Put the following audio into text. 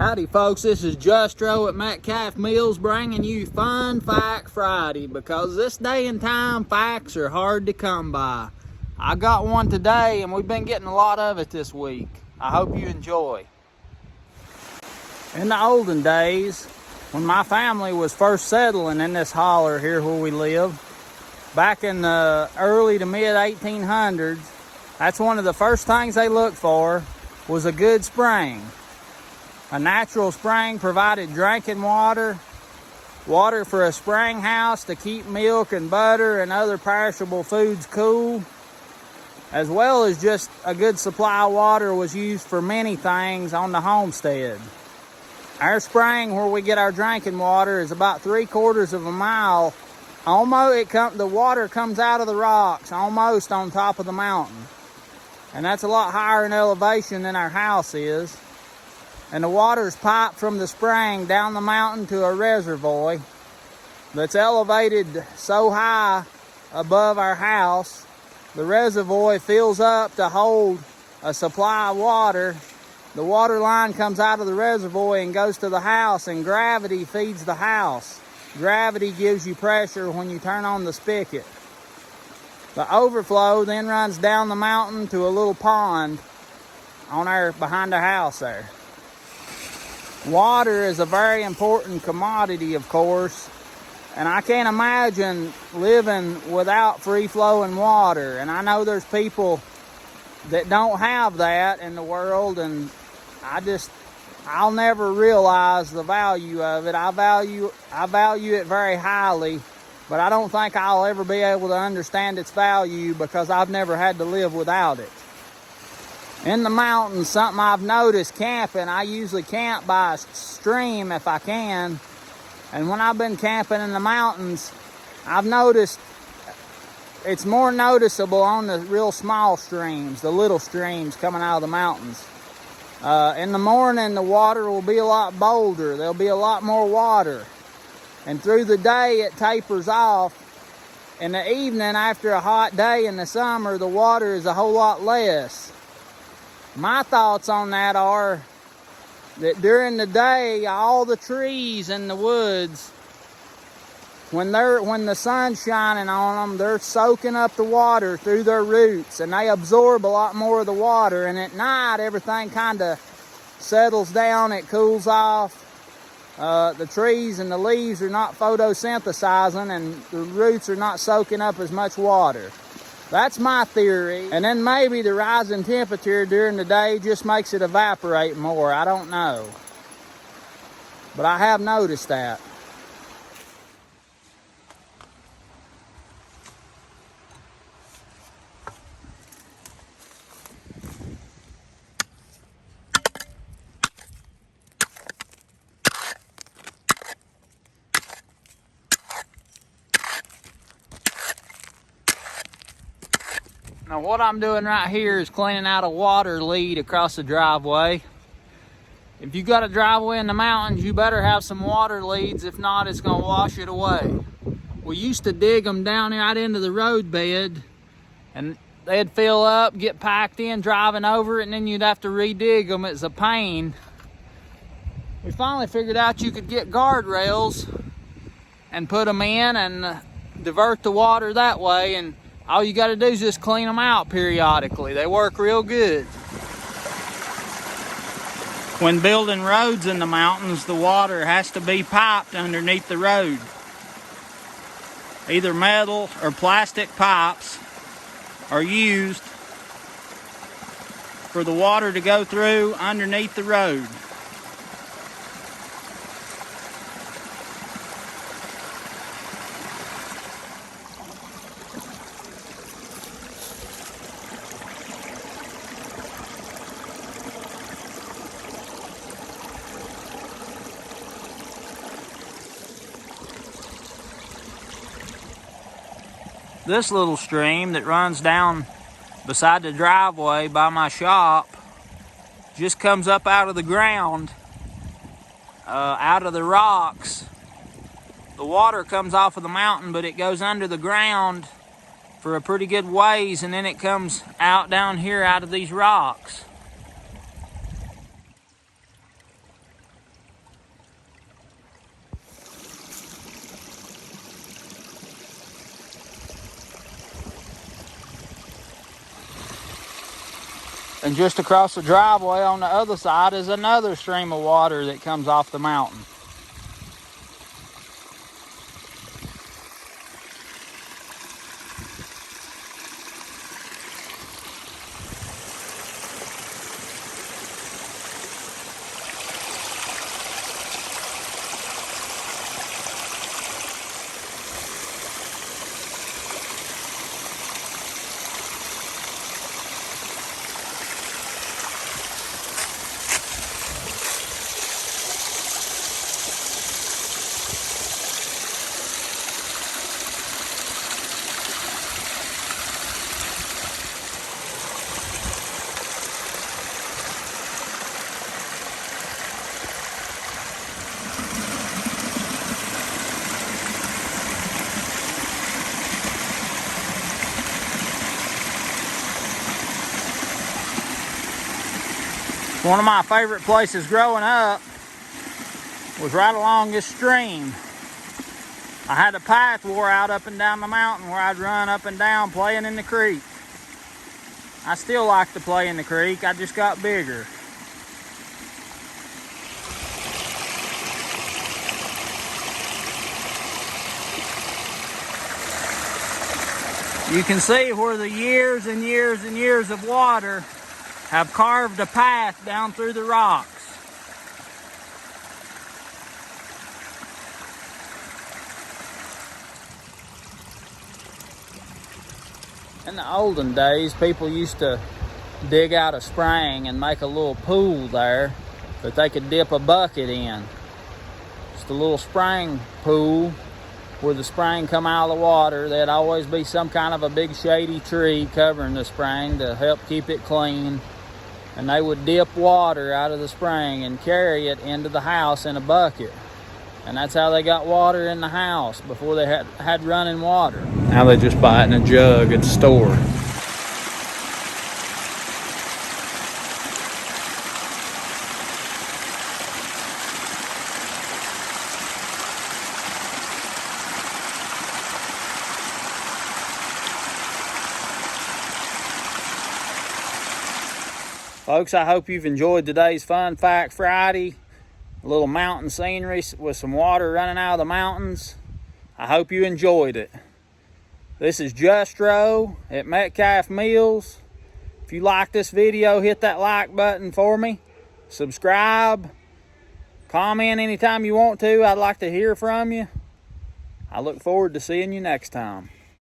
Howdy folks, this is Justro at Metcalf Mills bringing you Fun Fact Friday, because this day and time facts are hard to come by. I got one today and we've been getting a lot of it this week. I hope you enjoy. In the olden days, when my family was first settling in this holler here where we live, back in the early to mid 1800s, that's one of the first things they looked for was a good spring. A natural spring provided drinking water, water for a spring house to keep milk and butter and other perishable foods cool, as well as just a good supply of water was used for many things on the homestead. Our spring where we get our drinking water is about 3/4 of a mile. The water comes out of the rocks almost on top of the mountain. And that's a lot higher in elevation than our house is. And the water's piped from the spring down the mountain to a reservoir that's elevated so high above our house. The reservoir fills up to hold a supply of water. The water line comes out of the reservoir and goes to the house, and gravity feeds the house. Gravity gives you pressure when you turn on the spigot. The overflow then runs down the mountain to a little pond behind our house there. Water is a very important commodity, of course, and I can't imagine living without free-flowing water. And I know there's people that don't have that in the world, and I'll never realize the value of it. I value it very highly, but I don't think I'll ever be able to understand its value because I've never had to live without it. In the mountains, something I've noticed camping, I usually camp by a stream if I can. And when I've been camping in the mountains, I've noticed it's more noticeable on the real small streams, the little streams coming out of the mountains. In the morning, the water will be a lot bolder. There'll be a lot more water. And through the day, it tapers off. In the evening, after a hot day in the summer, the water is a whole lot less. My thoughts on that are that during the day, all the trees in the woods, when the sun's shining on them, they're soaking up the water through their roots, and they absorb a lot more of the water. And at night, everything kind of settles down, it cools off. The trees and the leaves are not photosynthesizing, and the roots are not soaking up as much water. That's my theory. And then maybe the rising temperature during the day just makes it evaporate more. I don't know. But I have noticed that. Now what I'm doing right here is cleaning out a water lead across the driveway. If you got a driveway in the mountains, you better have some water leads. If not, it's gonna wash it away. We used to dig them down right into the road bed, and they'd fill up, get packed in, driving over it, and then you'd have to redig them. It's a pain. We finally figured out you could get guardrails and put them in and divert the water that way, and all you got to do is just clean them out periodically. They work real good. When building roads in the mountains, the water has to be piped underneath the road. Either metal or plastic pipes are used for the water to go through underneath the road. This little stream that runs down beside the driveway by my shop just comes up out of the ground, out of the rocks. The water comes off of the mountain, but it goes under the ground for a pretty good ways, and then it comes out down here out of these rocks. And just across the driveway on the other side is another stream of water that comes off the mountain. One of my favorite places growing up was right along this stream. I had a path wore out up and down the mountain where I'd run up and down playing in the creek. I still like to play in the creek, I just got bigger. You can see where the years and years and years of water have carved a path down through the rocks. In the olden days, people used to dig out a spring and make a little pool there that they could dip a bucket in. Just a little spring pool where the spring come out of the water. There'd always be some kind of a big shady tree covering the spring to help keep it clean. And they would dip water out of the spring and carry it into the house in a bucket. And that's how they got water in the house before they had running water. Now they just buy it in a jug at the store. Folks, I hope you've enjoyed today's Fun Fact Friday. A little mountain scenery with some water running out of the mountains. I hope you enjoyed it. This is Justro at Metcalf Mills. If you like this video, hit that like button for me. Subscribe. Comment anytime you want to. I'd like to hear from you. I look forward to seeing you next time.